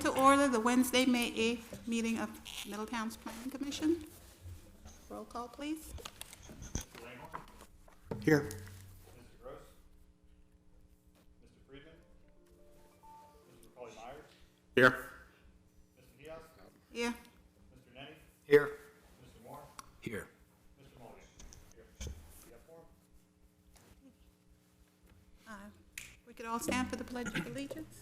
to order the Wednesday, May 8th meeting of Middletown's Planning Commission. Roll call, please. Here. Mr. Gross? Mr. Friedman? Mr. McCauley Myers? Here. Mr. Diaz? Here. Mr. Nenny? Here. Mr. Moore? Here. Mr. Mulligan? Here. You have four? We could all stand for the Pledge of Allegiance.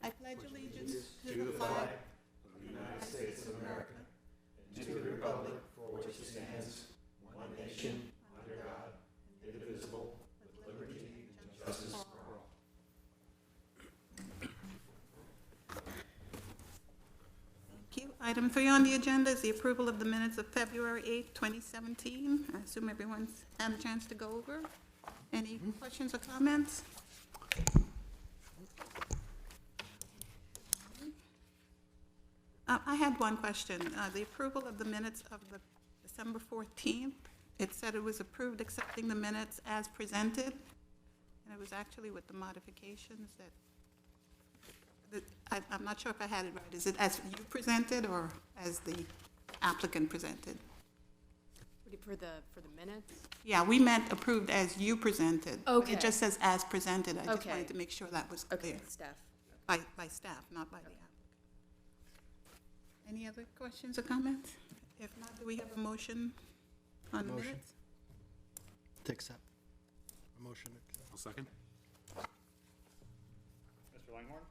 I pledge allegiance to the flag of the United States of America and to the republic for which it stands, one nation, under God, indivisible, with liberty and justice for all. Thank you. Item 3 on the agenda is the approval of the minutes of February 8th, 2017. I assume everyone's had a chance to go over. Any questions or comments? I had one question. The approval of the minutes of the December 14th, it said it was approved accepting the minutes as presented, and it was actually with the modifications I'm not sure if I had it right. Is it as you presented or as the applicant presented? For the minutes? Yeah, we meant approved as you presented. but Okay. It just says as presented. I just Okay. wanted to make sure that was Okay, clear. staff. By staff, not by the applicant. Any other questions or comments? If not, do we have a motion on the Motion. minutes? To accept. A motion. I'll second. Mr. Langhorn?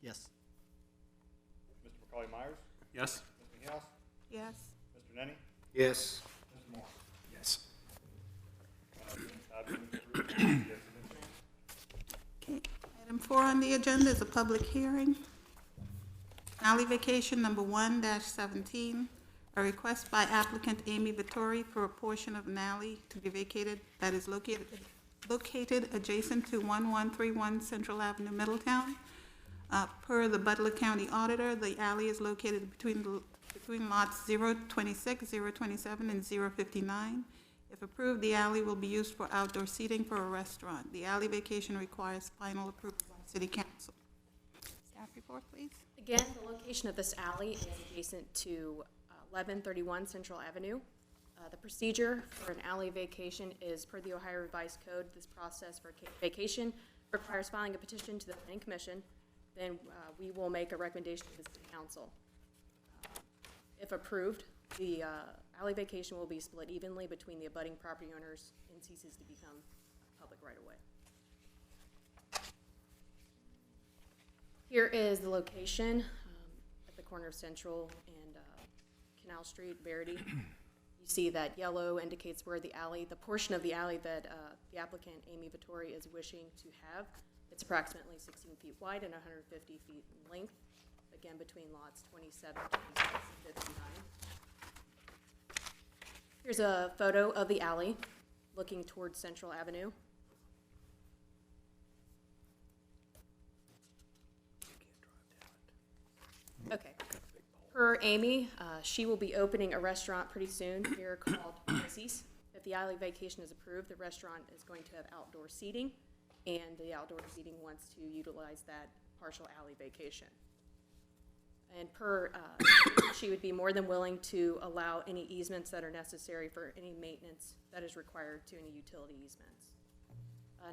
Yes. Mr. McCauley Myers? Yes? Mr. Diaz? Yes. Mr. Nenny? Yes. Mr. Moore? Yes. Okay. Item 4 on the agenda is a public hearing. Alley Vacation number 1-17, a request by applicant Amy Vittori for a portion of an alley to be vacated that is located adjacent to 1131 Central Avenue, Middletown. Per the Butler County Auditor, the alley is located between lots 026, 027, and 059. If approved, the alley will be used for outdoor seating for a restaurant. The alley vacation requires final approval by City Council. Staff report, please. Again, the location of this alley is adjacent to 1131 Central Avenue. The procedure for an alley vacation is per the Ohio Revised Code. This process for vacation requires filing a petition to the Planning Commission. Then we will make a recommendation to the City Council. If approved, the alley vacation will be split evenly between the abutting property owners and ceases to become public right-of-way. Here is the location at the corner of Central and Canal Street, Verity. You see that yellow indicates where the portion of the alley that the applicant, Amy Vittori, is wishing to have. It's approximately 16 feet wide and 150 feet in length, again between lots 27, 26, and 59. Here's a photo of the alley looking towards Central Avenue. Okay. Per Amy, she will be opening a restaurant pretty soon here called Macy's. If the alley vacation is approved, the restaurant is going to have outdoor seating, and the outdoor seating wants to utilize that partial alley vacation. And she would be more than willing to allow any easements that are necessary for any maintenance that is required to any utility easements.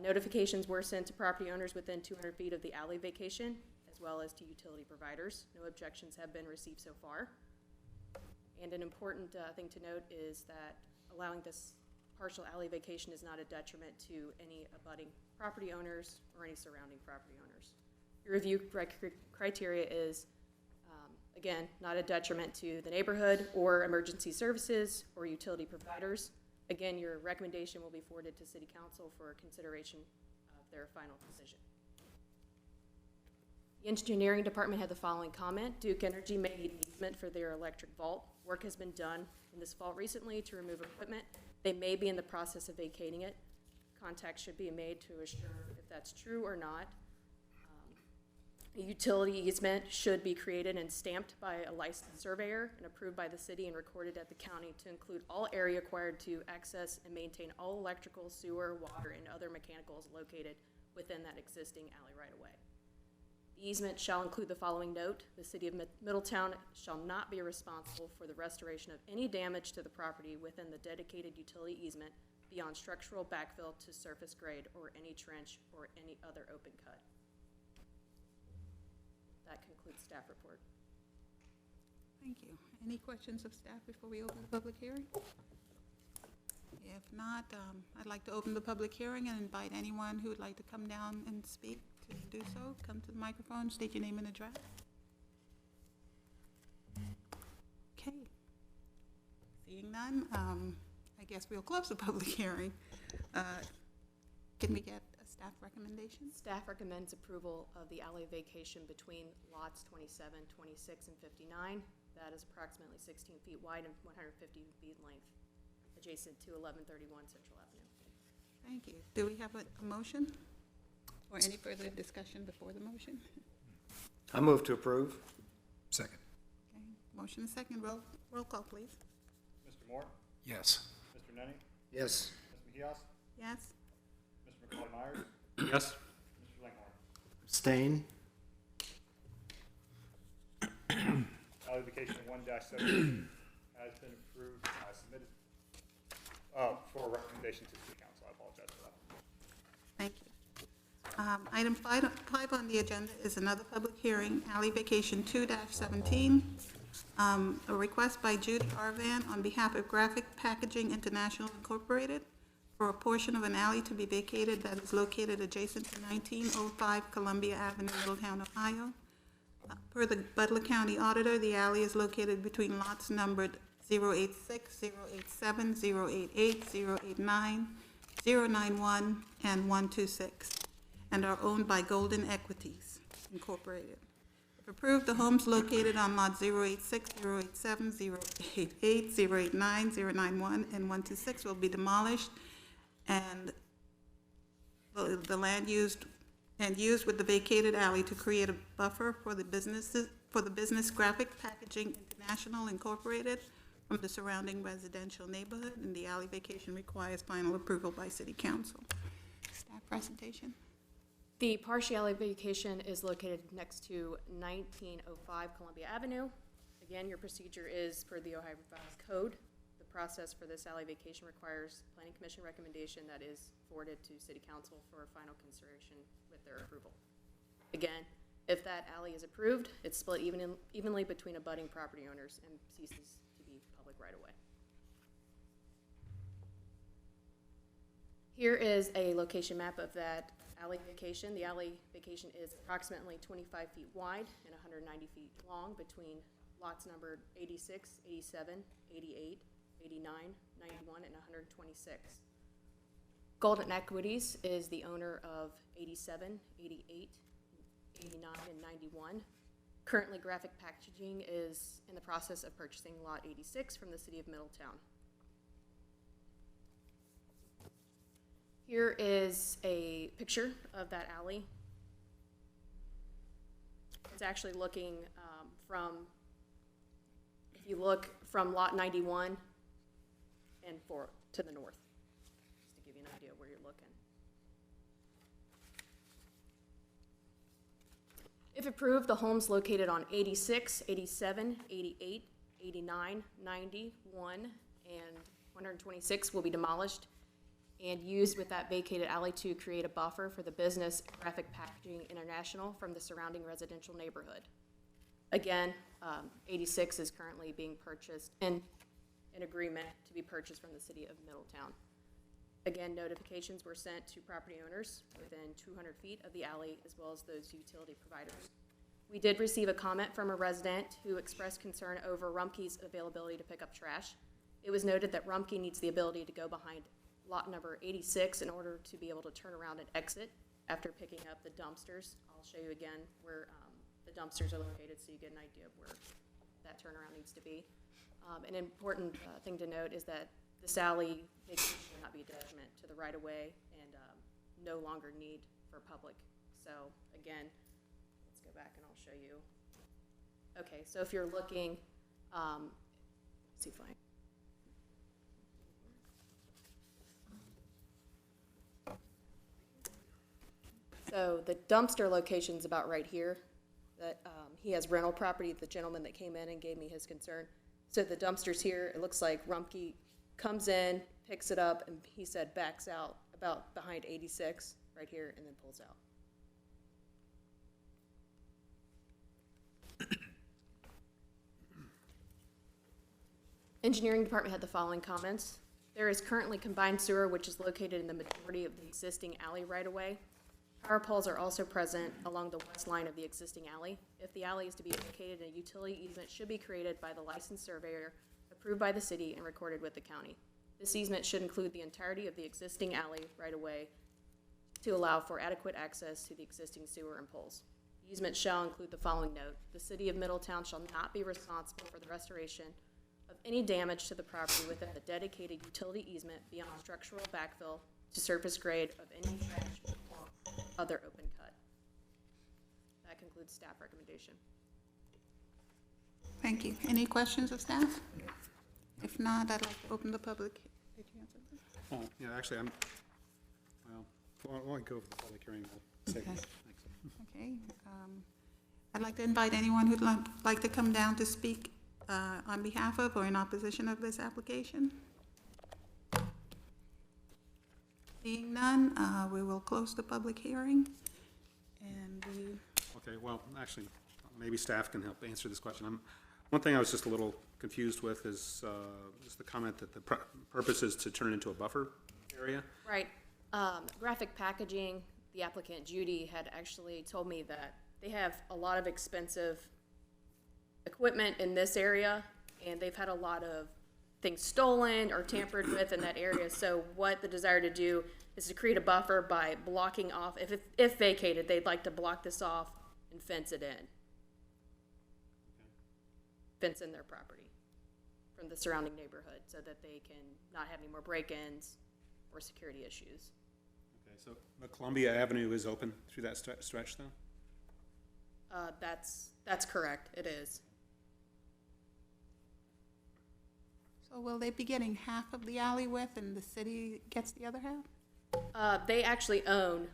Notifications were sent to property owners within 200 feet of the alley vacation, as well as to utility providers. No objections have been received so far. And an important thing to note is that allowing this partial alley vacation is not a detriment to any abutting property owners or any surrounding property owners. Your review criteria is, again, not a detriment to the neighborhood or emergency services or utility providers. Again, your recommendation will be forwarded to City Council for consideration of their final decision. The engineering department had the following comment. Duke Energy may need an easement for their electric vault. Work has been done in this fall recently to remove equipment. They may be in the process of vacating it. Contact should be made to assure if that's true or not. A utility easement should be created and stamped by a licensed surveyor and approved by the city and recorded at the county to include all area required to access and maintain all electrical, sewer, water, and other mechanicals located within that existing alley right-of-way. The easement shall include the following note: the city of Middletown shall not be responsible for the restoration of any damage to the property within the dedicated utility easement beyond structural backfill to surface grade or any trench or any other open cut. That concludes staff report. Thank you. Any questions of staff before we open the public hearing? If not, I'd like to open the public hearing and invite anyone who would like to come down and speak to do so. Come to the microphone, state your name and address. Okay. Seeing none, I guess we'll close the public hearing. Can we get a staff recommendation? Staff recommends approval of the alley vacation between lots 27, 26, and 59. That is approximately 16 feet wide and 150 feet in length, adjacent to 1131 Central Avenue. Thank you. Do we have a motion or any further discussion before the motion? I move to approve. Second. Okay, motion and second. Roll call, please. Mr. Moore? Yes. Mr. Nenny? Yes. Ms. Mejias? Yes? Mr. McCauley Myers? Yes. Mr. Langhorn? Abstain. Alley vacation 1-17 has been approved, submitted, for recommendation to the city council. I apologize for that. Thank you. Item five on the agenda is another public hearing, alley vacation 2-17. A request by Judy Arvan on behalf of Graphic Packaging International Incorporated for a portion of an alley to be vacated that is located adjacent to 1905 Columbia Avenue, Middletown, Ohio. Per the Butler County Auditor, the alley is located between lots numbered 086, 087, 088, 089, 091, and 126, and are owned by Golden Equities Incorporated. If approved, the homes located on lot 086, 087, 088, 089, 091, and 126 will be demolished, and the land used with the vacated alley to create a buffer for the business Graphic Packaging International Incorporated from the surrounding residential neighborhood, and the alley vacation requires final approval by City Council. Staff presentation. The partial alley vacation is located next to 1905 Columbia Avenue. Again, your procedure is per the Ohio Revised Code. The process for this alley vacation requires Planning Commission recommendation that is forwarded to City Council for final consideration with their approval. Again, if that alley is approved, it's split evenly between abutting property owners and ceases to be public right-of-way. Here is a location map of that alley vacation. The alley vacation is approximately 25 feet wide and 190 feet long between lots numbered 86, 87, 88, 89, 91, and 126. Golden Equities is the owner of 87, 88, 89, and 91. Currently, Graphic Packaging is in the process of purchasing Lot 86 from the City of Middletown. Here is a picture of that alley. It's actually looking if you look from Lot 91 and to the north, just to give you an idea where you're looking. If approved, the homes located on 86, 87, 88, 89, 91, and 126 will be demolished and used with that vacated alley to create a buffer for the business Graphic Packaging International from the surrounding residential neighborhood. Again, 86 is currently being purchased in an agreement to be purchased from the City of Middletown. Again, notifications were sent to property owners within 200 feet of the alley, as well as those utility providers. We did receive a comment from a resident who expressed concern over Rumpke's availability to pick up trash. It was noted that Rumpke needs the ability to go behind lot number 86 in order to be able to turn around and exit after picking up the dumpsters. I'll show you again where the dumpsters are located so you get an idea of where that turnaround needs to be. An important thing to note is that this alley vacation will not be a detriment to the right-of-way and no longer need for public. So again, let's go back and I'll show you. Okay, so if you're looking, let's see if I the dumpster location's about right here. That, he has rental property, the gentleman that came in and gave me his concern. So the dumpster's here, it looks like Rumpke comes in, picks it up, and he said backs out about behind 86, right here, and then pulls out. Engineering department had the following comments. There is currently combined sewer, which is located in the majority of the existing alley right-of-way. Power poles are also present along the west line of the existing alley. If the alley is to be located, a utility easement should be created by the licensed surveyor, approved by the city, and recorded with the county. This easement should include the entirety of the existing alley right-of-way to allow for adequate access to the existing sewer and poles. The easement shall include the following note. The city of Middletown shall not be responsible for the restoration of any damage to the property within the dedicated utility easement beyond structural backfill to surface grade of any trench or other open cut. That concludes staff recommendation. Thank you. Any questions of staff? If not, I'd like to open the public. Did you answer that? Oh, yeah, actually, I won't go for the public hearing. I'll save it. Okay. Thanks. Okay. I'd like to invite anyone who'd like to come down to speak on behalf of or in opposition of this application. Seeing none, we will close the public hearing. And we, Okay, well, actually, maybe staff can help answer this question. One thing I was just a little confused with is the comment that the purpose is to turn it into a buffer area. Right. Graphic Packaging, the applicant Judy had actually told me that they have a lot of expensive equipment in this area, and they've had a lot of things stolen or tampered with in that area. So what the desire to do is to create a buffer by blocking off, if vacated, they'd like to block this off and fence it in. Fence in their property from the surrounding neighborhood so that they can not have any more break-ins or security issues. Okay, so the Columbia Avenue is open through that stretch, though? That's correct, it is. so will they be getting half of the alley width and the city gets the other half? They actually own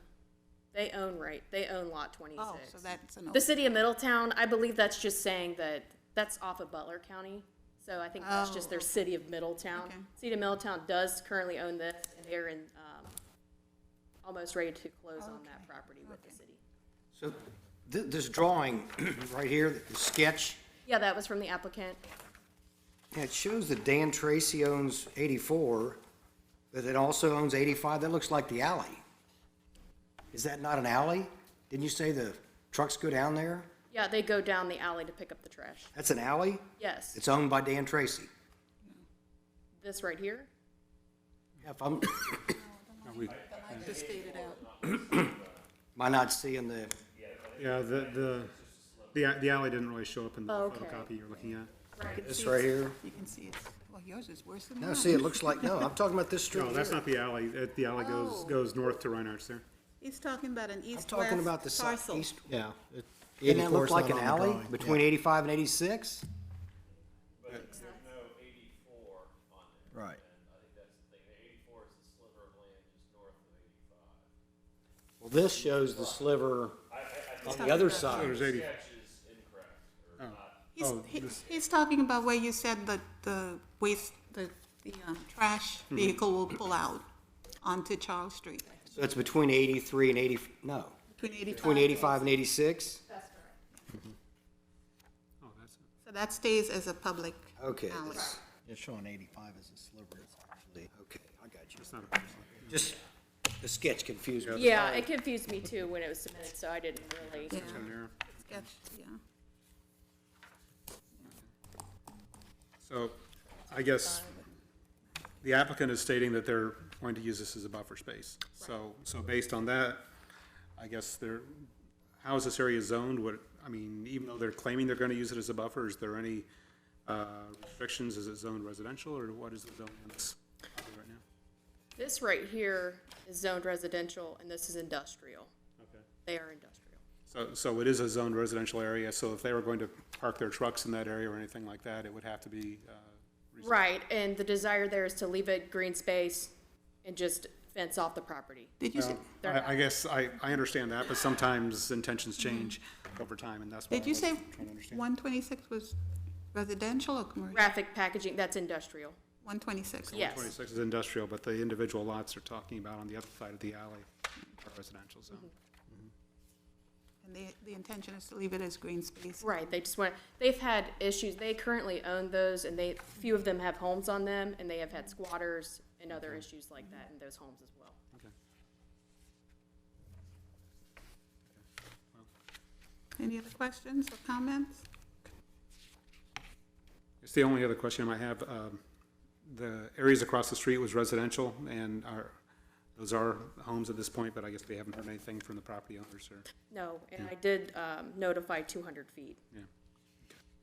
lot 26. Oh, so that's an The city of Middletown, I believe that's just saying that that's off of Butler County. So I think that's just their city of Middletown. Okay. City of Middletown does currently own this, and they're in, almost ready to close on that property with the city. So this drawing right here, the sketch, Yeah, that was from the applicant. yeah, it shows that Dan Tracy owns 84, but it also owns 85. That looks like the alley. Is that not an alley? Didn't you say the trucks go down there? Yeah, they go down the alley to pick up the trash. That's an alley? Yes, It's owned by Dan Tracy. this right here. Yeah, if I'm, Are we- Just stated out. am I not seeing the, Yeah, the alley didn't really show up in the Okay. photocopy you're looking at. this right here? You can see it's, well, yours is worse than mine. No, see, it looks like, no, I'm talking about this street No, that's here. not the alley. The alley Oh. goes north to Reinhardt's there. He's talking about an I'm east-west talking about the parcel. east, Yeah. didn't that 84 look is like not an on the alley drawing. between 85 and 86? But there's no 84 on it. Right. And I think that's the thing, the 84 is the sliver of land just north of 85. Well, this shows the sliver on the other side. There's 80. Sketch is incorrect, or not. He's talking about where you said that the waste, the trash vehicle will pull out onto Charles Street. So it's between 83 and 80, no, between 85 and 86? Oh, that's it. So that stays as a public Okay, alley. It's showing 85 as a sliver, it's actually. okay, I got you. It's not a Just, the sketch confused me. Yeah, it confused me too when it was submitted, so I didn't really. Yeah, an error. sketch, yeah. So I guess the applicant is stating that they're going to use this as a buffer space. So based on that, I guess how is this area zoned? Even though they're claiming they're going to use it as a buffer, is there any restrictions? Is it zoned residential, or what is the zone on this property right now? This right here is zoned residential, and this is industrial. Okay. They are industrial. So it is a zoned residential area, so if they were going to park their trucks in that area or anything like that, it would have to be Right, and the desire there is to leave it green space and just fence off the property. Did you say, I guess I understand that, but sometimes intentions change over time, and that's what I did you was say trying to understand. 126 was residential or commercial? Graphic packaging, that's industrial. 126. Yes. 26 is industrial, but the individual lots they're talking about on the other side of the alley are residential zone. And the intention is to leave it as green space. Right, they've had issues, they currently own those, and few of them have homes on them, and they have had squatters and other issues like that in those homes as well. Okay. Any other questions or comments? It's the only other question I have. The areas across the street was residential, and those are homes at this point, but I guess they haven't heard anything from the property owners, or, No, and I did notify 200 feet, yeah.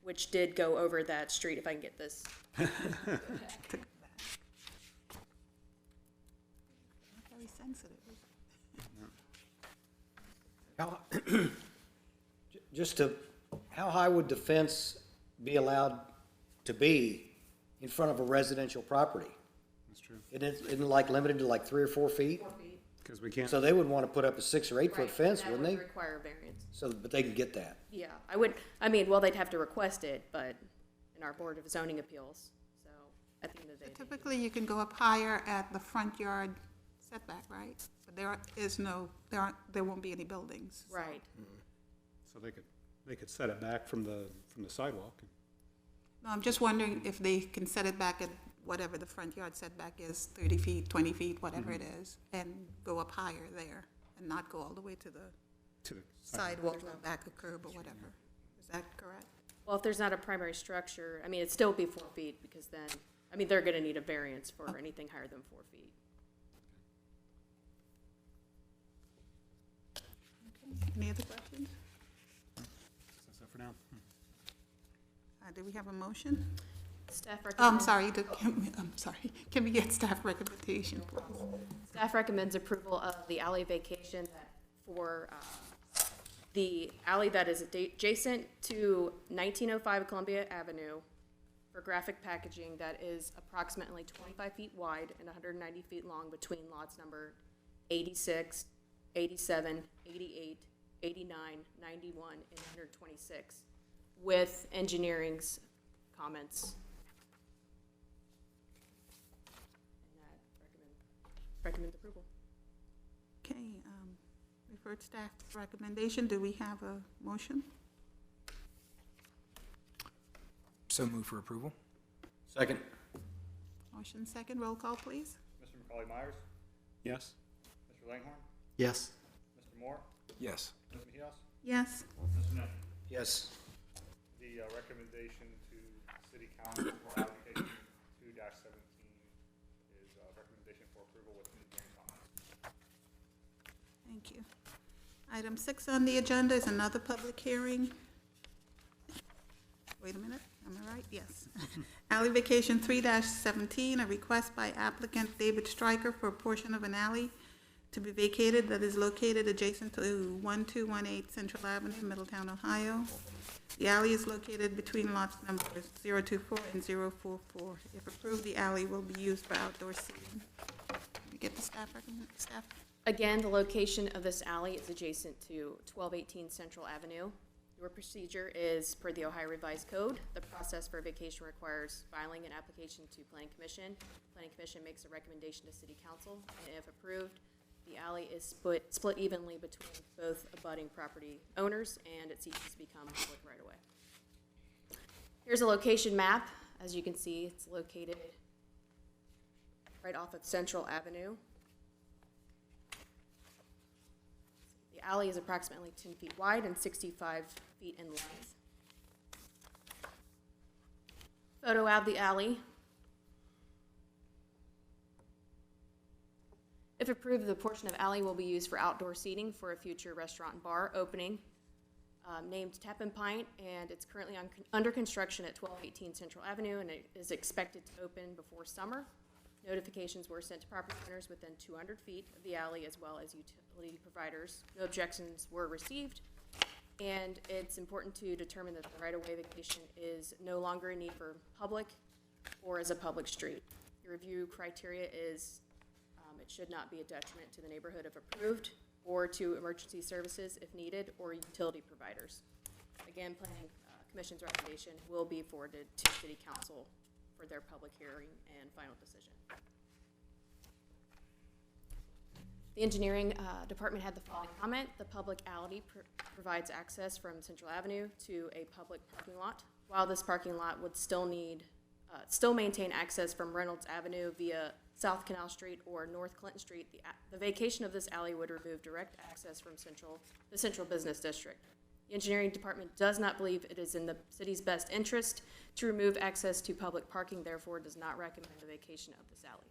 which did go over that street, if I can get this. Very sensitive. How, just to, how high would the fence be allowed to be in front of a residential property? That's true, Isn't it like limited to like 3 or 4 feet? because we can't, So they would want to put up a 6 or 8 foot fence, wouldn't they? That would require variance. So, but they can get that. Yeah, well, they'd have to request it, but in our Board of Zoning Appeals, so at the end of the day. Typically, you can go up higher at the front yard setback, right? But there won't be any buildings. Right, so they could set it back from the sidewalk. No, I'm just wondering if they can set it back at whatever the front yard setback is, 30 feet, 20 feet, whatever it is, and go up higher there, and not go all the way to the To the sidewalk or back a curb or whatever. Is that correct? well, if there's not a primary structure, it'd still be 4 feet, because then, they're gonna need a variance for anything higher than 4 feet. Any other questions? That's it for now. Do we have a motion? Staff Oh, recommends. I'm sorry. Can we get staff recommendation, please? Staff recommends approval of the alley vacation for the alley that is adjacent to 1905 Columbia Avenue for graphic packaging that is approximately 25 feet wide and 190 feet long between lots number 86, 87, 88, 89, 91, and 126, with engineering's comments. And that recommend approval. Okay, referred staff recommendation. Do we have a motion? So move for approval? Second. Motion second. Roll call, please. Mr. McCauley Myers, Yes? Mr. Langhorn, Yes. Mr. Moore, Yes. Ms. Mejias, Yes. Mr. Net. Yes. The recommendation to City Council for application 2-17 is recommendation for approval with engineering comments. Thank you. Item 6 on the agenda is another public hearing. Wait a minute, am I right? Yes. Alley Vacation 3-17, a request by applicant David Stryker for a portion of an alley to be vacated that is located adjacent to 1218 Central Avenue, Middletown, Ohio. The alley is located between lots numbers 024 and 044. If approved, the alley will be used for outdoor seating. Can we get the staff staff? Again, the location of this alley is adjacent to 1218 Central Avenue. Your procedure is per the Ohio Revised Code. The process for vacation requires filing an application to Planning Commission. Planning Commission makes a recommendation to City Council, and if approved, the alley is split evenly between both abutting property owners, and it ceases to become public right away. Here's a location map. As you can see, it's located right off of Central Avenue. The alley is approximately 10 feet wide and 65 feet in length. Photo of the alley. If approved, the portion of alley will be used for outdoor seating for a future restaurant and bar opening named Tap and Pint, and it's currently under construction at 1218 Central Avenue, and it is expected to open before summer. Notifications were sent to property owners within 200 feet of the alley, as well as utility providers. No objections were received, and it's important to determine that the right-of-way vacation is no longer a need for public or as a public street. Your review criteria is it it should not be a detriment to the neighborhood if approved, or to emergency services if needed, or utility providers. Again, Planning Commission's recommendation will be forwarded to City Council for their public hearing and final decision. The engineering department had the following comment: the public alley provides access from Central Avenue to a public parking lot. While this parking lot would still maintain access from Reynolds Avenue via South Canal Street or North Clinton Street, the vacation of this alley would remove direct access from the central business district. The engineering department does not believe it is in the city's best interest to remove access to public parking, therefore does not recommend the vacation of this alley.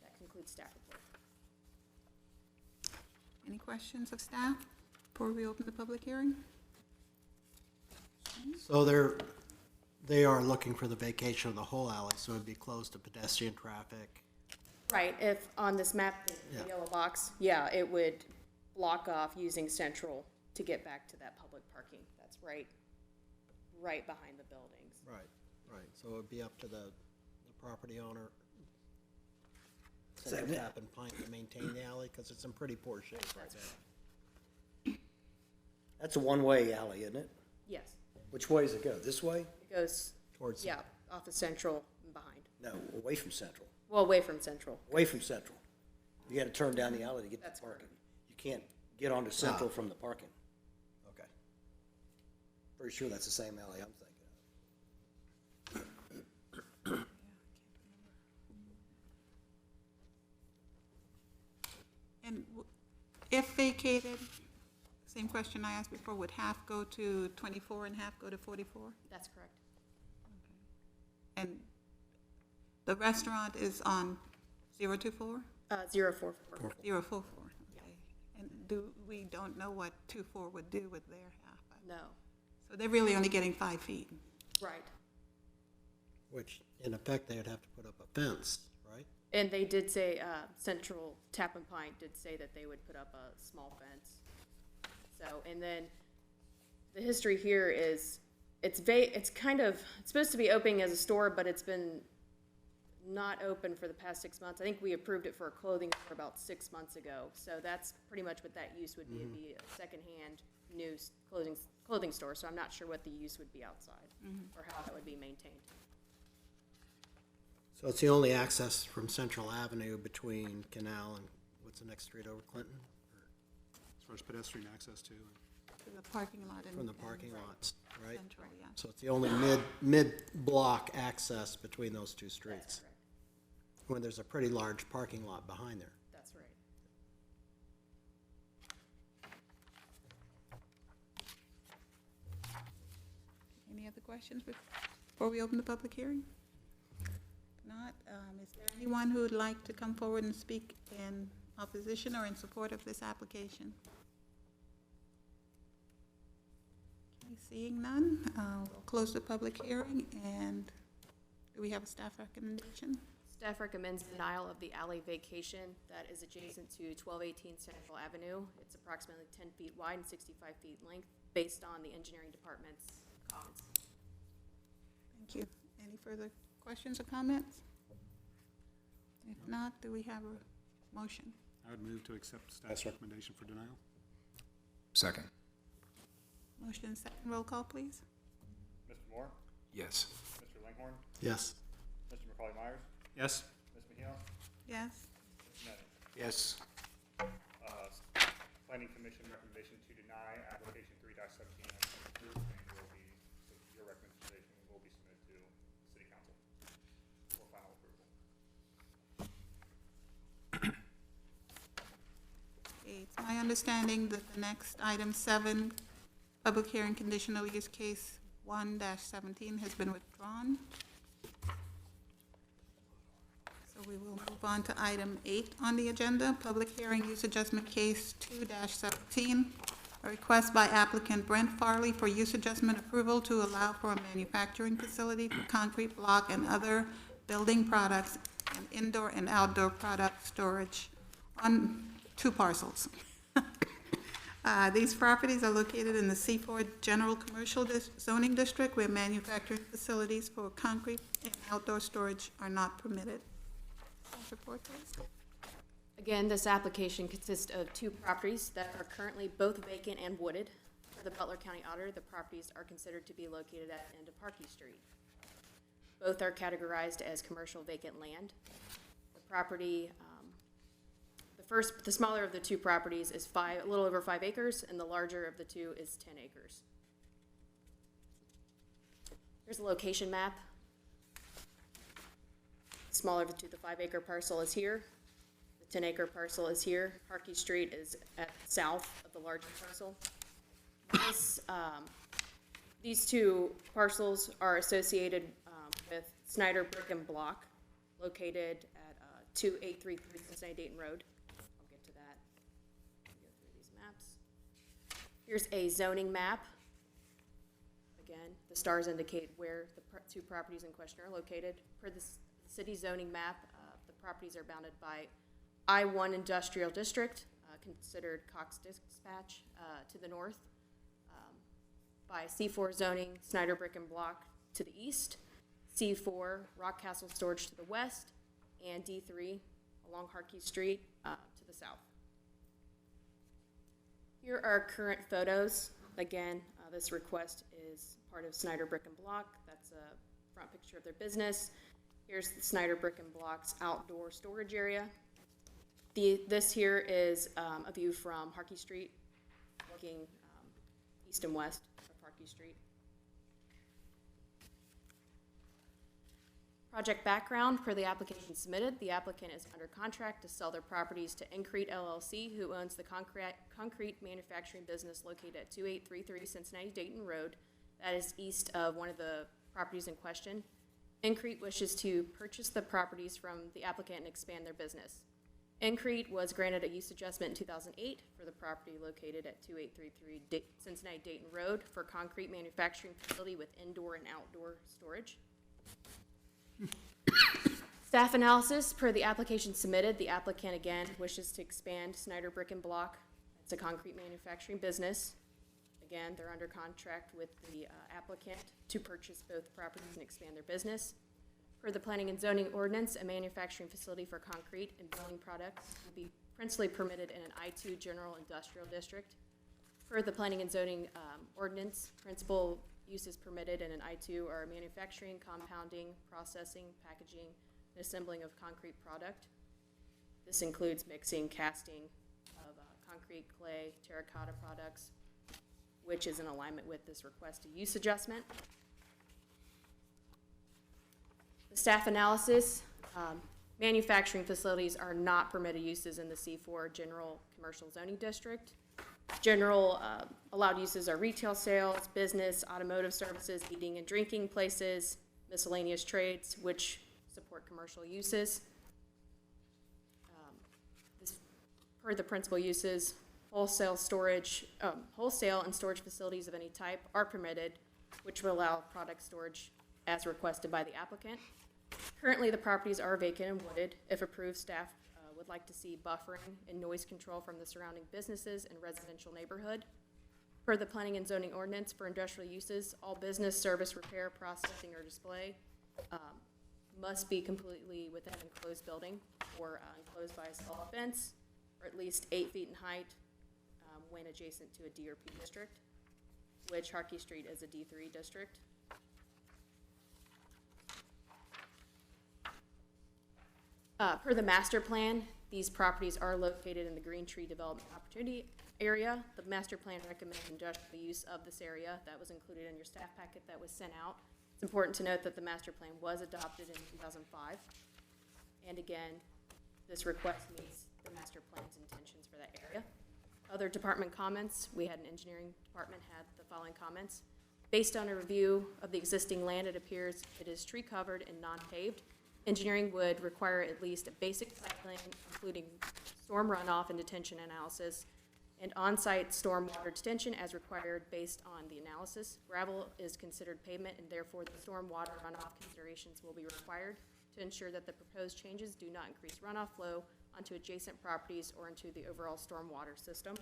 That concludes staff report. Any questions of staff before we open the public hearing? So they are looking for the vacation of the whole alley, so it'd be closed to pedestrian traffic. Right, if on this map, the Yeah. yellow box, yeah, it would block off using Central to get back to that public parking. That's right behind the buildings. Right, right, so it'd be up to the property owner, Central Tap and Pine, to maintain the alley, because it's in pretty poor shape right now. That's a one-way alley, isn't it? Yes, Which way does it go? This way? it goes, Towards the- yeah, off of Central and behind. No, away from Central. Well, away from Central. Away from Central. You gotta turn down the alley to get to That's the parking. You can't get onto Central from the parking. Okay. Pretty sure that's the same alley I'm thinking of. And if vacated, same question I asked before, would half go to 24 and half go to 44? That's correct. And the restaurant is on 024? 044. 044, okay. And we don't know what 24 would do with their half. No, So they're really only getting 5 feet. right. Which, in effect, they'd have to put up a fence, right? And they did say, Central Tap and Pint did say that they would put up a small fence. So, and then the history here is, it's supposed to be opening as a store, but it's been not open for the past 6 months. I think we approved it for a clothing store about 6 months ago. So that's pretty much what that use would be. It'd be a secondhand new clothing store. So I'm not sure what the use would be outside or how that would be maintained. So it's the only access from Central Avenue between Canal and, what's the next street over, Clinton? As far as pedestrian access to. To the parking lot and. From the parking lots, right? Central, yeah. So it's the only mid-block access between those two streets, when there's a pretty large parking lot behind there. That's right. Any other questions before we open the public hearing? If not, is there anyone who would like to come forward and speak in opposition or in support of this application? Okay, seeing none, we'll close the public hearing, and do we have a staff recommendation? Staff recommends denial of the alley vacation that is adjacent to 1218 Central Avenue. It's approximately 10 feet wide and 65 feet in length, based on the engineering department's comments. Thank you. Any further questions or comments? If not, do we have a motion? I would move to accept staff's recommendation for denial. Second. Motion second, roll call, please. Mr. Moore? Yes. Mr. Langhorn? Yes. Mr. McCauley-Myers? Yes? Ms. Mejia? Yes. Mr. Nettles? Yes. Planning Commission recommendation to deny application 3-17 has been approved and will be, your recommendation will be submitted to City Council for final approval. Okay, it's my understanding that the next item 7, public hearing conditional use case 1-17 has been withdrawn. So we will move on to item 8 on the agenda, public hearing use adjustment case 2-17. A request by applicant Brent Farley for use adjustment approval to allow for a manufacturing facility for concrete block and other building products and indoor and outdoor product storage on 2 parcels. These properties are located in the C4 General Commercial Zoning District, where manufacturing facilities for concrete and outdoor storage are not permitted. staff report, please. Again, this application consists of two properties that are currently both vacant and wooded. For the Butler County Auditor, the properties are considered to be located at the end of Harkey Street. Both are categorized as commercial vacant land. The property, the smaller of the two properties is a little over 5 acres, and the larger of the two is 10 acres. Here's a location map. The smaller of the two, the 5-acre parcel is here. The 10-acre parcel is here. Harkey Street is at south of the larger parcel. These two parcels are associated with Snyder Brick and Block, located at 2833 Cincinnati Dayton Road. I'll get to that. Go through these maps. Here's a zoning map. Again, the stars indicate where the two properties in question are located. Per the city zoning map, the properties are bounded by I-1 Industrial District, considered Cox Dispatch to the north, by C4 zoning, Snyder Brick and Block to the east, C4 Rock Castle Storage to the west, and D3 along Harkey Street to the south. Here are current photos. Again, this request is part of Snyder Brick and Block. That's a front picture of their business. Here's the Snyder Brick and Block's outdoor storage area. This here is a view from Harkey Street, looking east and west of Harkey Street. Project background per the application submitted. The applicant is under contract to sell their properties to Increte LLC, who owns the concrete manufacturing business located at 2833 Cincinnati Dayton Road. That is east of one of the properties in question. Increte wishes to purchase the properties from the applicant and expand their business. Increte was granted a use adjustment in 2008 for the property located at 2833 Cincinnati Dayton Road for concrete manufacturing facility with indoor and outdoor storage. Staff analysis per the application submitted. The applicant again wishes to expand Snyder Brick and Block. It's a concrete manufacturing business. Again, they're under contract with the applicant to purchase both properties and expand their business. Per the planning and zoning ordinance, a manufacturing facility for concrete and building products will be principally permitted in an I2 general industrial district. Per the planning and zoning ordinance, principal uses permitted in an I2 are manufacturing, compounding, processing, packaging, and assembling of concrete product. This includes mixing, casting of concrete, clay, terracotta products, which is in alignment with this requested use adjustment. The staff analysis, manufacturing facilities are not permitted uses in the C4 general commercial zoning district. General allowed uses are retail sales, business, automotive services, eating and drinking places, miscellaneous trades, which support commercial uses. Per the principal uses, wholesale and storage facilities of any type are permitted, which will allow product storage as requested by the applicant. Currently, the properties are vacant and wooded. If approved, staff would like to see buffering and noise control from the surrounding businesses and residential neighborhood. Per the planning and zoning ordinance for industrial uses, all business, service, repair, processing, or display must be completely within an enclosed building or enclosed by a solid fence, or at least 8 feet in height when adjacent to a D or P district, which Harkey Street is a D3 district. Per the master plan, these properties are located in the Green Tree Development Opportunity Area. The master plan recommends industrial use of this area. That was included in your staff packet that was sent out. It's important to note that the master plan was adopted in 2005. And again, this request meets the master plan's intentions for that area. Other department comments, we had an engineering department had the following comments. Based on a review of the existing land, it appears it is tree covered and non-paved. Engineering would require at least a basic site plan, including storm runoff and detention analysis, and on-site stormwater detention as required based on the analysis. Gravel is considered pavement, and therefore the stormwater runoff considerations will be required to ensure that the proposed changes do not increase runoff flow onto adjacent properties or into the overall stormwater system.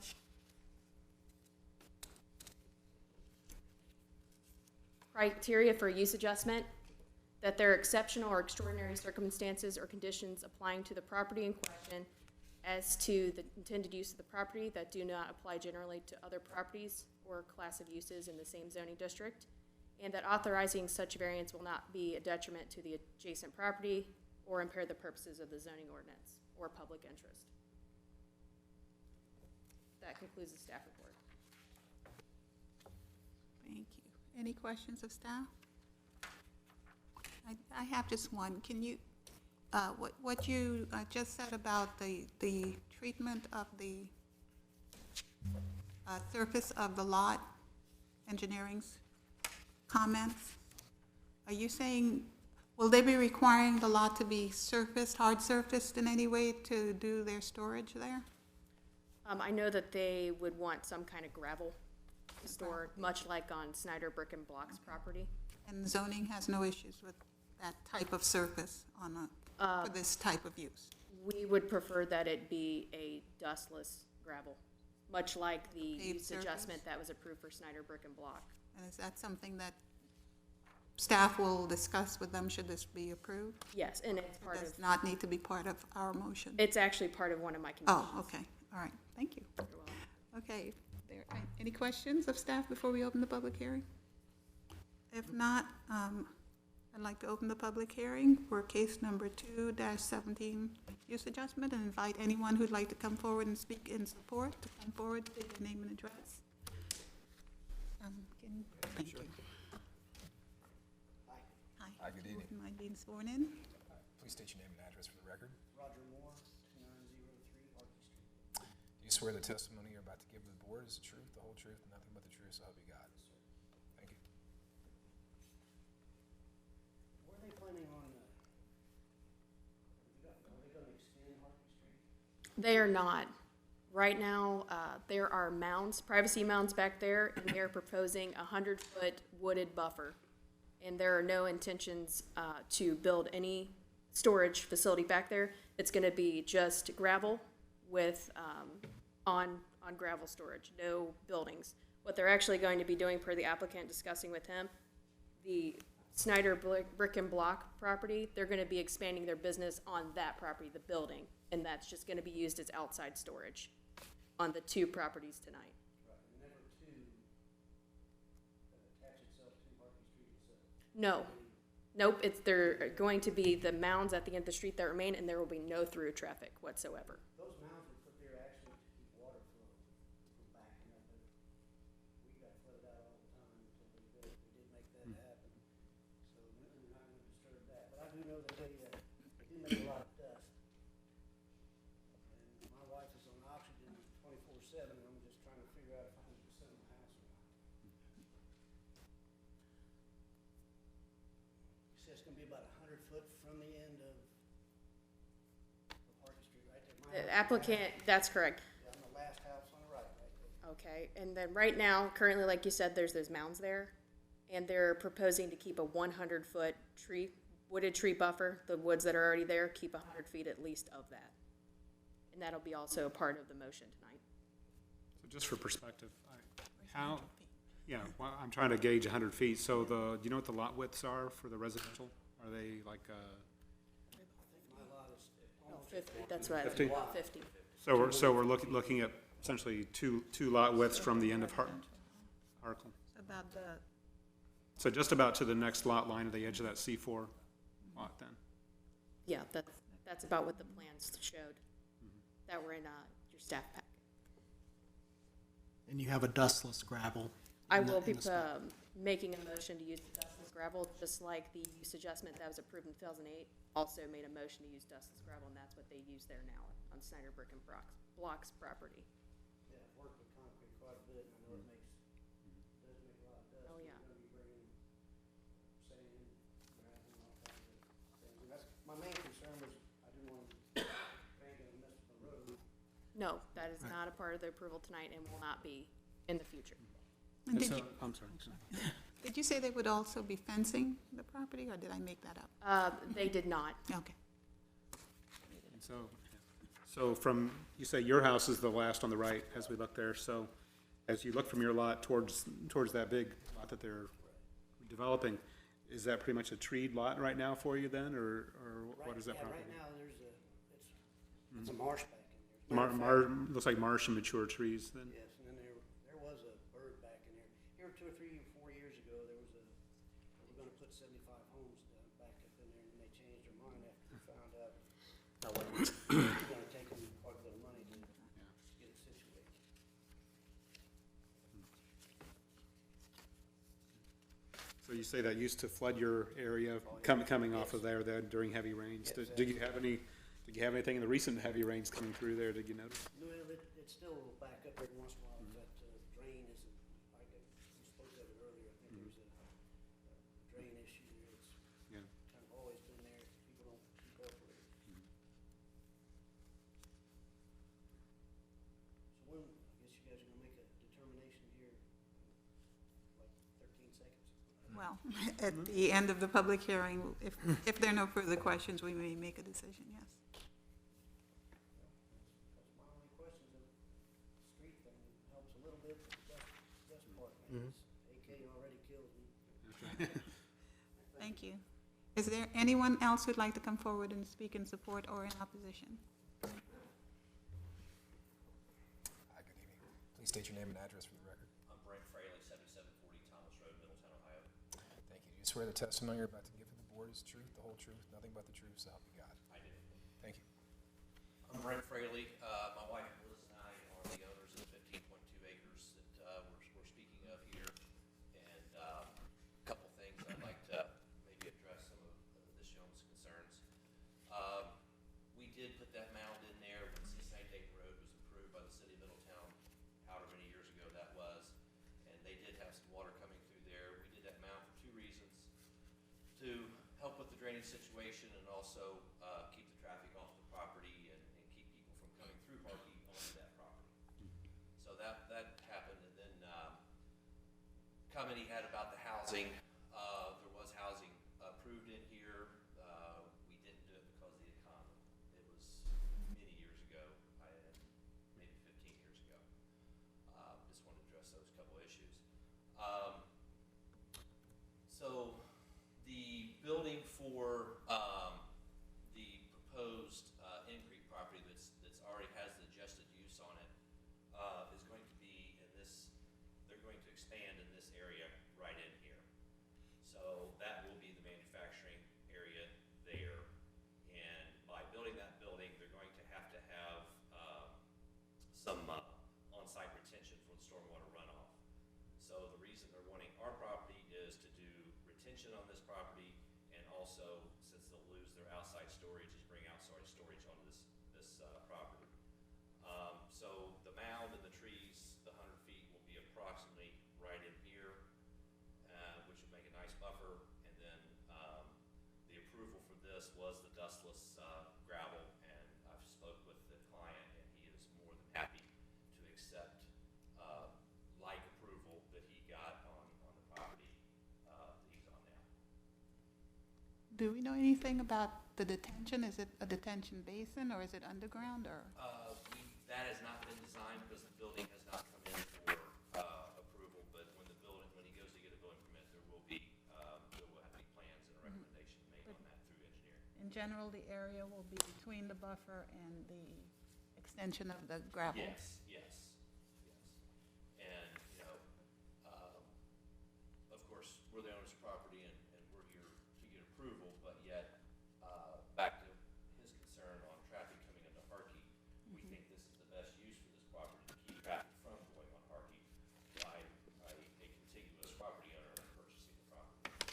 Criteria for use adjustment. that there are exceptional or extraordinary circumstances or conditions applying to the property in question as to the intended use of the property that do not apply generally to other properties or class of uses in the same zoning district, and that authorizing such variance will not be a detriment to the adjacent property or impair the purposes of the zoning ordinance or public interest. That concludes the staff report. Thank you. Any questions of staff? I have just one. Can you, what you just said about the treatment of the surface of the lot, engineering's comments, are you saying, will they be requiring the lot to be surfaced, hard surfaced in any way to do their storage there? I know that they would want some kind of gravel stored, much like on Snyder Brick and Block's property. And zoning has no issues with that type of surface on for this type of use? We would prefer that it be a dustless gravel, much like the Paved use surface? adjustment that was approved for Snyder Brick and Block. And is that something that staff will discuss with them should this be approved? Yes, and it's part It of, does not need to be part of our motion? it's actually part of one of my conditions. Oh, okay, all right, thank you. You're welcome. Okay, any questions of staff before we open the public hearing? If not, I'd like to open the public hearing for case number 2-17 use adjustment and invite anyone who'd like to come forward and speak in support to come forward, state your name and address. Thank you. Hi, good evening. Wouldn't mind being sworn in? Please state your name and address for the record. Roger Moore, 2903 Archie Street. Do you swear the testimony you're about to give to the board is the truth, the whole truth, and nothing but the truth, so help you God? Thank you. Where are they planning on, are they gonna extend Archie Street? They are not. Right now, there are mounds, privacy mounds back there, and they're proposing a 100-foot wooded buffer. And there are no intentions to build any storage facility back there. It's gonna be just gravel with, on gravel storage, no buildings. What they're actually going to be doing, per the applicant discussing with him, the Snyder Brick and Block property, they're gonna be expanding their business on that property, the building, and that's just gonna be used as outside storage on the two properties tonight. Right, and number two, attach itself to Archie Street itself. No, nope, they're going to be the mounds at the end of the street that remain, and there will be no through traffic whatsoever. Those mounds were put there actually to keep water flow from backing up, but we got flooded out all the time until we did make that happen. So we're not gonna disturb that, but I do know that they do make a lot of dust. And my wife is on oxygen 24/7, and I'm just trying to figure out if I need to send the house or not. You said it's gonna be about 100 foot from the end of Park Street, right there. My The house is applicant, that's correct. Yeah, I'm the last house on the right there. Okay, and then right now, currently, like you said, there's those mounds there, and they're proposing to keep a 100-foot wooded tree buffer. The woods that are already there, keep 100 feet at least of that. And that'll be also a part of the motion tonight. So just for perspective, well, I'm trying to gauge 100 feet, so do you know what the lot widths are for the residential? Are they like, My lot is Oh, 50, that's right, 50? 50. so we're looking at essentially two lot widths from the end of Harkle. About the, So just about to the next lot line of the edge of that C4 lot then? Yeah, that's about what the plans showed that were in your staff pack. And you have a dustless gravel. I in the- will be in the spec. making a motion to use dustless gravel, just like the use adjustment that was approved in 2008 also made a motion to use dustless gravel, and that's what they use there now on Snyder Brick and Block's property. Yeah, I've worked with concrete quite a bit, and I know it does make a lot of dust. Oh, yeah. You're gonna be bringing sand, gravel, and all kinds of things. And that's, my main concern was, I didn't want to bank and mess with the road. No, that is not a part of the approval tonight and will not be in the future. and And so, I'm sorry. did you say they would also be fencing the property, or did I make that up? They did not. Okay. And so from, you say your house is the last on the right as we look there, so as you look from your lot towards that big lot that they're developing, is that pretty much a treed lot right now for you then, or what is that Yeah, property? right now, it's a marsh back in there. Looks like marsh and mature trees then? Yes, and then there was a bird back in there. Here 2 or 3 or 4 years ago, they were gonna put 75 homes back up in there, and then they changed their mind after they found out it's gonna take them quite a bit of money to get it situated. So you say that used to flood your area coming off of there then during heavy rains? Yes, Did you have anything in the recent heavy rains coming through there, did you notice? Well, it's still back up every once in a while, that drain isn't, we spoke of it earlier, I think there's a drain issue there. It's Yeah. kind of always been there, people don't keep up with it. So when, I guess you guys are gonna make a determination here, like 13 seconds. Well, at the end of the public hearing, if there are no further questions, we may make a decision, yes. That's my only question, the street thing helps a little bit, but the dust part, man, AK already kills me. Thank you. Is there anyone else who'd like to come forward and speak in support or in opposition? Hi, good evening. Please state your name and address for the record. I'm Brent Fraley, 7740 Thomas Road, Middletown, Ohio. Thank you. Do you swear the testimony you're about to give to the board is the truth, the whole truth, nothing but the truth, so help you God? I do. Thank you. I'm Brent Fraley. My wife Liz and I are the owners of the 15.2 acres that we're speaking of here. And a couple things I'd like to maybe address some of this young's concerns. We did put that mound in there when Cincinnati Dayton Road was approved by the city of Middletown, however many years ago that was. And they did have some water coming through there. We did that mound for two reasons: to help with the drainage situation and also keep the traffic off the property and keep people from coming through Harkey onto that property. So that happened, and then comment he had about the housing. There was housing approved in here. We didn't do it because of the economy. It was many years ago, maybe 15 years ago. Just wanted to address those couple issues. So the building for the proposed In Creek property that's already has the adjusted use on it is going to be in this. They're going to expand in this area right in here. So that will be the manufacturing area there. And by building that building, they're going to have some on-site retention for the stormwater runoff. So the reason they're wanting our property is to do retention on this property, and also, since they'll lose their outside storage, is bring outside storage onto this property. So the mound and the trees, the 100 feet, will be approximately right in here, which would make a nice buffer. And then the approval for this was the dustless gravel, and I've spoke with the client, and he is more than happy to accept like approval that he got on the property that he's on now. Do we know anything about the detention? Is it a detention basin, or is it underground, or? That has not been designed because the building has not come in for approval, but when he goes to get a building permit, there will have to be plans and a recommendation made on that through engineering. In general, the area will be between the buffer and the extension of the gravel? Yes. And, of course, we're the owner's property, and we're here to get approval, but yet, back to his concern on traffic coming into Harkey, we think this is the best use for this property to keep traffic from going on Harkey by a contiguous property owner purchasing the property.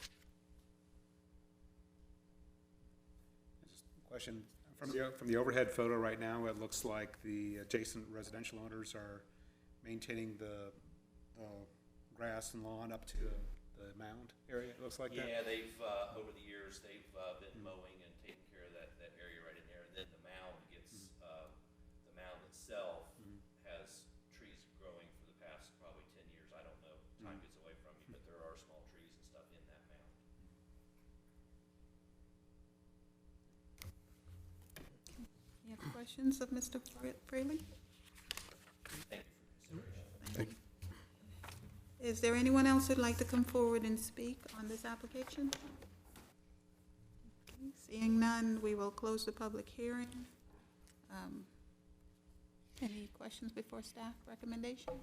Just a question, from the overhead photo right now, it looks like the adjacent residential owners are maintaining the grass and lawn up to the mound area, it looks like that? Yeah, they've, over the years, they've been mowing and taking care of that area right in there, and then the mound gets, the mound itself has trees growing for the past probably 10 years, I don't know, time gets away from me, but there are small trees and stuff in that mound. Any other questions of Mr. Fraley? Thank you for your consideration. Is there anyone else who'd like to come forward and speak on this application? Okay, seeing none, we will close the public hearing. Any questions before staff recommendation?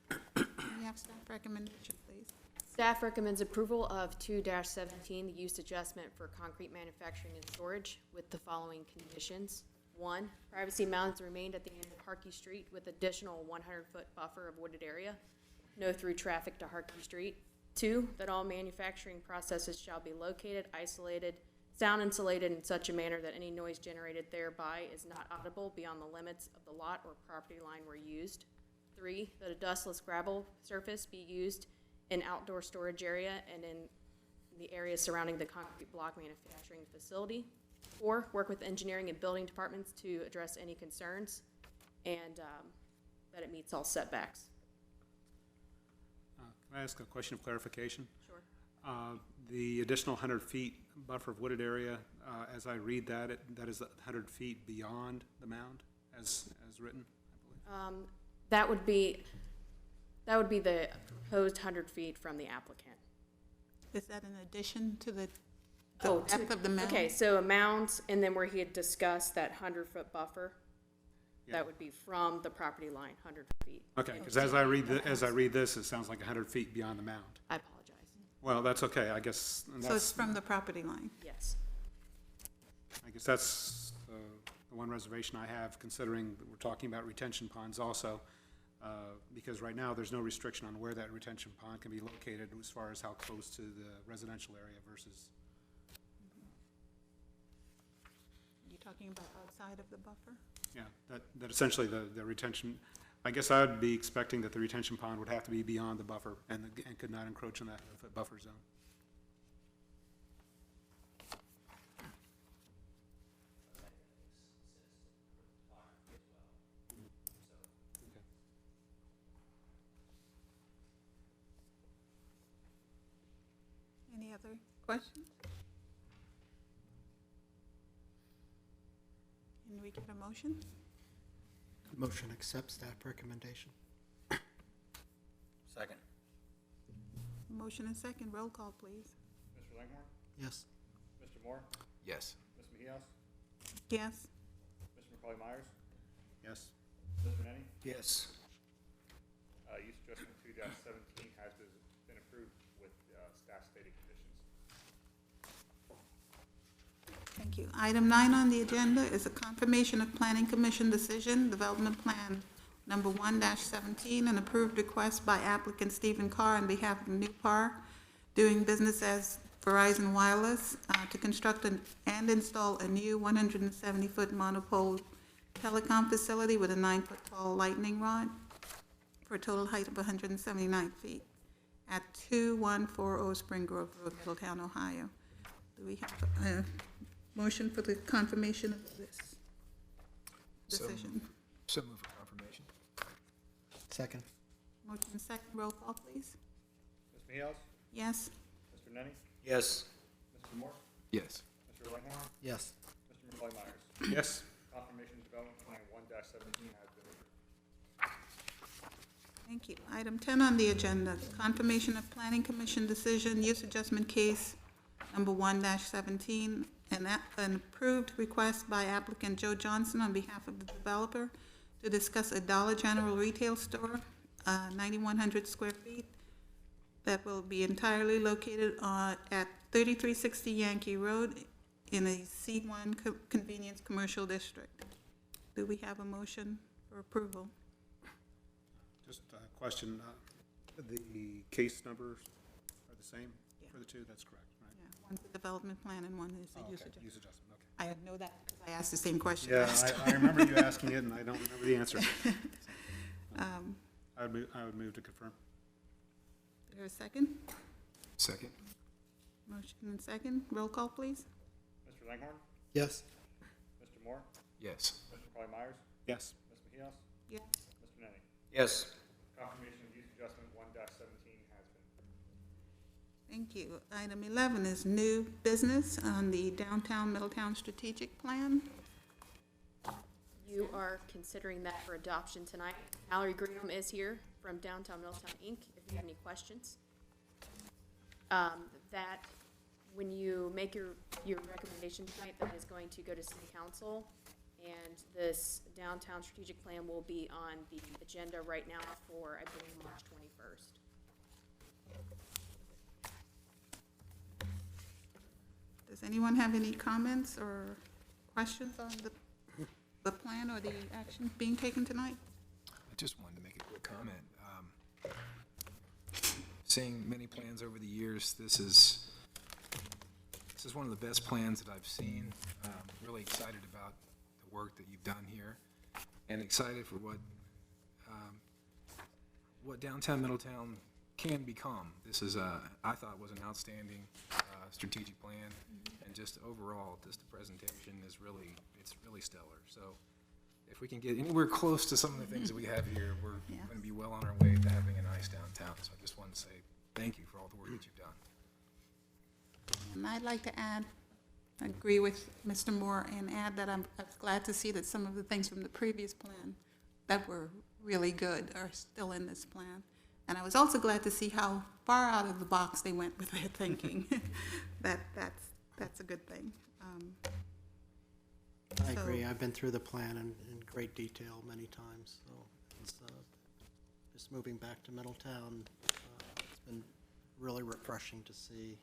We have staff recommendation, please. Staff recommends approval of 2-17, the use adjustment for concrete manufacturing and storage with the following conditions. 1, privacy mounds remained at the end of Harkey Street with additional 100-foot buffer of wooded area. No through traffic to Harkey Street. 2, that all manufacturing processes shall be located, isolated, sound insulated in such a manner that any noise generated thereby is not audible beyond the limits of the lot or property line where used. 3, that a dustless gravel surface be used in outdoor storage area and in the area surrounding the concrete block manufacturing facility. 4, work with engineering and building departments to address any concerns, and that it meets all setbacks. Can I ask a question of clarification? Sure. The additional 100 feet buffer of wooded area, as I read that, that is 100 feet beyond the mound as written, I believe? That would be the proposed 100 feet from the applicant. Is that in addition to the Oh, depth of the mound? Okay, so a mound, and then where he had discussed that 100-foot buffer, Yeah. that would be from the property line, 100 feet. Okay, because as I read this, it sounds like 100 feet beyond the mound. I apologize. Well, that's okay, I guess. So it's from the property line? Yes. I guess that's the one reservation I have, considering that we're talking about retention ponds also, because right now, there's no restriction on where that retention pond can be located as far as how close to the residential area versus, You're talking about outside of the buffer? yeah, that essentially the retention, I guess I would be expecting that the retention pond would have to be beyond the buffer and could not encroach on that 100-foot buffer zone. Any other questions? Can we get a motion? Motion accepts staff recommendation. Second. Motion and second, roll call, please. Mr. Langhorne? Yes. Mr. Moore? Yes. Ms. Mejias? Yes. Mr. McCauley Myers? Yes? Mr. Nenny? Yes. Use adjustment 2-17 has been approved with staff stated conditions. Thank you. Item 9 on the agenda is a confirmation of Planning Commission decision, Development Plan Number 1-17, an approved request by applicant Stephen Carr on behalf of New Par, doing business as Verizon Wireless, to construct and install a new 170-foot monopole telecom facility with a 9-foot tall lightning rod for a total height of 179 feet at 2140 Spring Grove Road, Middletown, Ohio. Do we have a motion for the confirmation of this decision? So move for confirmation. Second. Motion second, roll call, please. Ms. Mejias? Yes? Mr. Nenny? Yes. Mr. Moore? Yes. Mr. Langhorne? Yes. Mr. McCauley Myers? Yes? Confirmation Development Plan 1-17 has been approved. Thank you. Item 10 on the agenda, confirmation of Planning Commission decision, use adjustment case number 1-17, an approved request by applicant Joe Johnson on behalf of the developer to discuss a Dollar General retail store, 9,100 square feet, that will be entirely located at 3360 Yankee Road in a C1 convenience commercial district. Do we have a motion for approval? Just a question, the case numbers are the same for the two? That's correct, right? Yeah, one's a development plan and one is Oh, a use okay, adjustment. use adjustment, okay. I know that because I asked the same question Yeah, last time. I remember you asking it, and I don't remember the answer. I would move to confirm. Is there a second? Second. Motion and second. Roll call, please. Mr. Langhorne? Yes. Mr. Moore? Yes. Mr. McCauley Myers? Yes? Ms. Mejias? Yes. Mr. Nenny? Yes. Confirmation of use adjustment 1-17 has been approved. Thank you. Item 11 is new business on the downtown Middletown strategic plan. You are considering that for adoption tonight. Mallory Greenham is here from Downtown Middletown, Inc., if you have any questions. That, when you make your recommendation tonight, that is going to go to city council, and this downtown strategic plan will be on the agenda right now for, I believe, March 21st. Does anyone have any comments or questions on the plan or the action being taken tonight? I just wanted to make a quick comment. Seeing many plans over the years, this is one of the best plans that I've seen. Really excited about the work that you've done here, and excited for what downtown Middletown can become. This is I thought was an outstanding strategic plan, and just overall, just the presentation is really stellar. So if we can get anywhere close to some of the things that we have here, we're Yeah. going to be well on our way to having a nice downtown. So I just wanted to say thank you for all the work that you've done. And I'd like to add, agree with Mr. Moore and add that I was glad to see that some of the things from the previous plan that were really good are still in this plan. And I was also glad to see how far out of the box they went with their thinking. That's a good thing. I So- agree. I've been through the plan in great detail many times, so it's, just moving back to Middletown, it's been really refreshing to see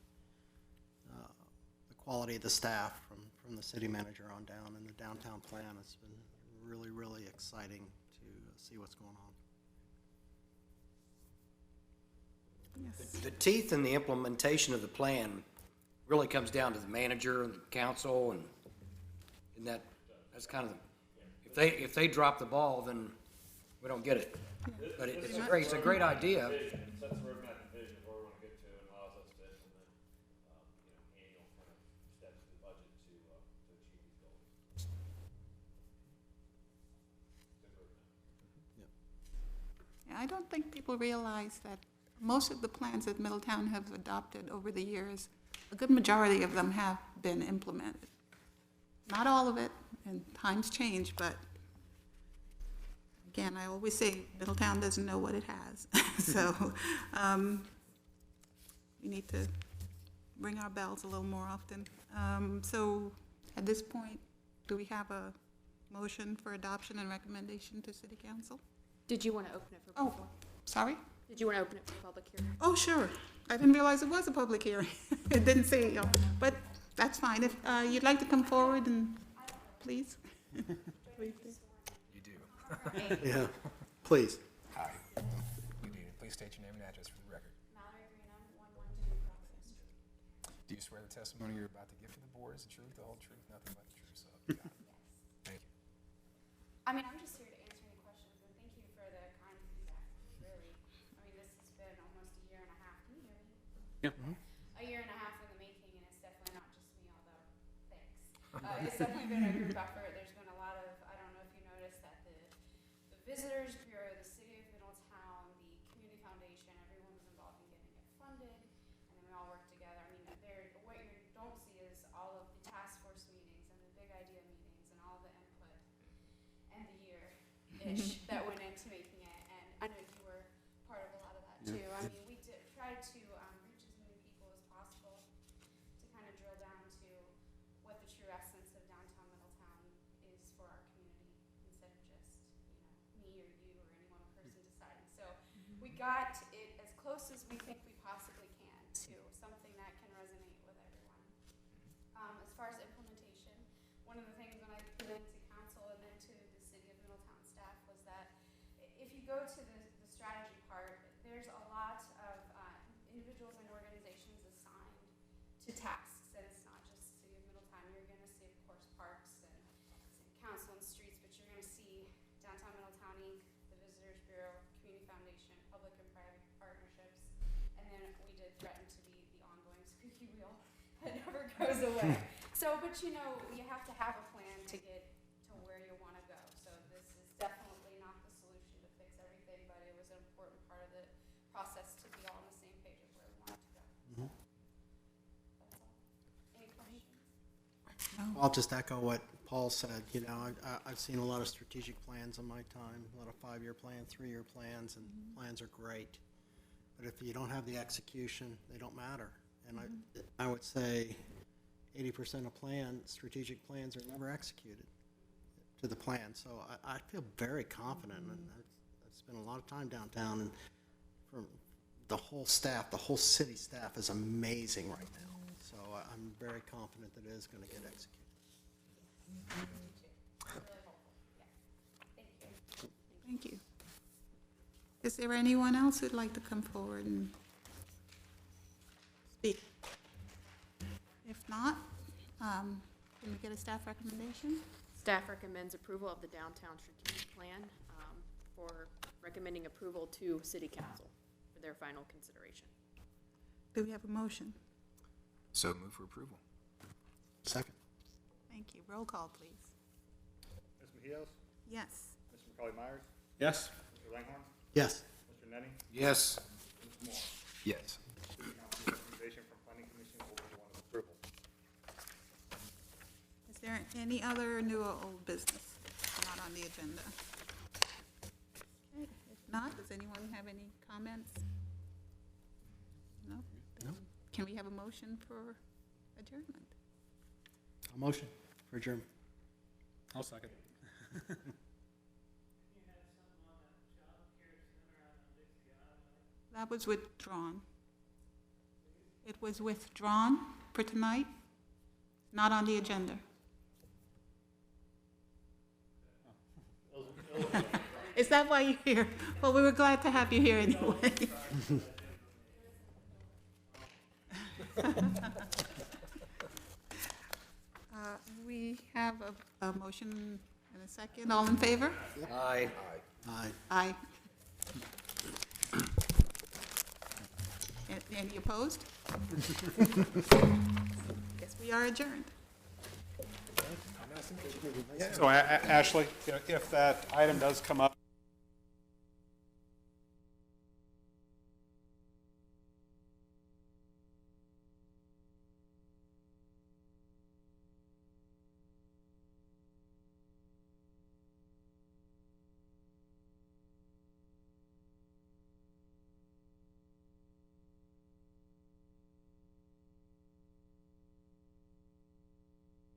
the quality of the staff from the city manager on down, and the downtown plan. It's been really, really exciting to see what's going on. Yes. The teeth in the implementation of the plan really comes down to the manager and the council, and that's kind of, if they drop the ball, then we don't get it. But it's a great idea. It sets the roadmap and vision of where we want to get to, and allows us to implement, annual kind of steps in the budget to achieve these goals. It's a roadmap. Yeah, I don't think people realize that most of the plans that Middletown have adopted over the years, a good majority of them have been implemented. Not all of it, and times change, but again, I always say Middletown doesn't know what it has. So we need to ring our bells a little more often. So at this point, do we have a motion for adoption and recommendation to City Council? Did you want to open it for Oh, public? sorry? Did you want to open it for public hearing? Oh, sure. I didn't realize it was a public hearing. It didn't say, but that's fine. If you'd like to come forward and, please. Please do. You do. Yeah, please. Hi. You do. Please state your name and address for the record. Mallory Greenham, 112 Crawford Street. Do you swear the testimony you're about to give to the board is the truth, the whole truth, nothing but the truth, so help you God? Thank you. I mean, I'm just here to answer any questions, and thank you for the kind feedback, really. I mean, this has been almost a year and a half. Can you hear me? Yeah. A year and a half in the making, and it's definitely not just me, although, thanks. It's definitely been a group effort. There's been a lot of, I don't know if you noticed that the Visitors Bureau, the City of Middletown, the Community Foundation, everyone was involved in getting it funded, and then we all worked together. I mean, what you don't see is all of the task force meetings and the big idea meetings and all the input and the year-ish that went into making it, and I know you were part of a lot of that too. I mean, we tried to reach as many people as possible to kind of drill down to what the true essence of downtown Middletown is for our community, instead of just, me or you or any one person deciding. So we got it as close as we think we possibly can to something that can resonate with everyone. As far as implementation, one of the things when I presented to council and then to the City of Middletown staff was that if you go to the strategy part, there's a lot of individuals and organizations assigned to tasks, and it's not just City of Middletown. You're going to see, of course, parks and city council and streets, but you're going to see Downtown Middletown Inc., the Visitors Bureau, Community Foundation, public and private partnerships, and then we did threaten to be the ongoing squeaky wheel that never goes away. So, but you have to have a plan to get to where you want to go. So this is definitely not the solution to fix everything, but it was an important part of the process to be all on the same page of where we wanted to go. That's all. Any questions? I'll just echo what Paul said, you know, I've seen a lot of strategic plans in my time, a lot of 5-year plans, 3-year plans, and plans are great. But if you don't have the execution, they don't matter. And I would say 80% of strategic plans are never executed to the plan. So I feel very confident, and I've spent a lot of time downtown, and from the whole staff, the whole city staff is amazing right now. So I'm very confident that it is going to get executed. Thank you. Is there anyone else who'd like to come forward and speak? If not, can we get a staff recommendation? Staff recommends approval of the downtown strategic plan, for recommending approval to city council for their final consideration. Do we have a motion? So move for approval. Second. Thank you. Roll call, please. Ms. Mejios? Yes. Mr. McCauley-Myers? Yes? Mr. Langhorn? Yes. Mr. Nenny? Yes. Mr. Moore? Yes. City Council recommendation from Planning Commission will be one of approval. Is there any other new or old business not on the agenda? Okay, if not, does anyone have any comments? No? No. Can we have a motion for adjournment? A motion for adjournment. I'll second. That was withdrawn. It was withdrawn for tonight, not on the agenda. Is that why you're here? Well, we were glad to have you here anyway. We have a motion and a second. All in favor? Aye. Aye. Aye. Any opposed? Guess we are adjourned. So Ashley, if that item does come up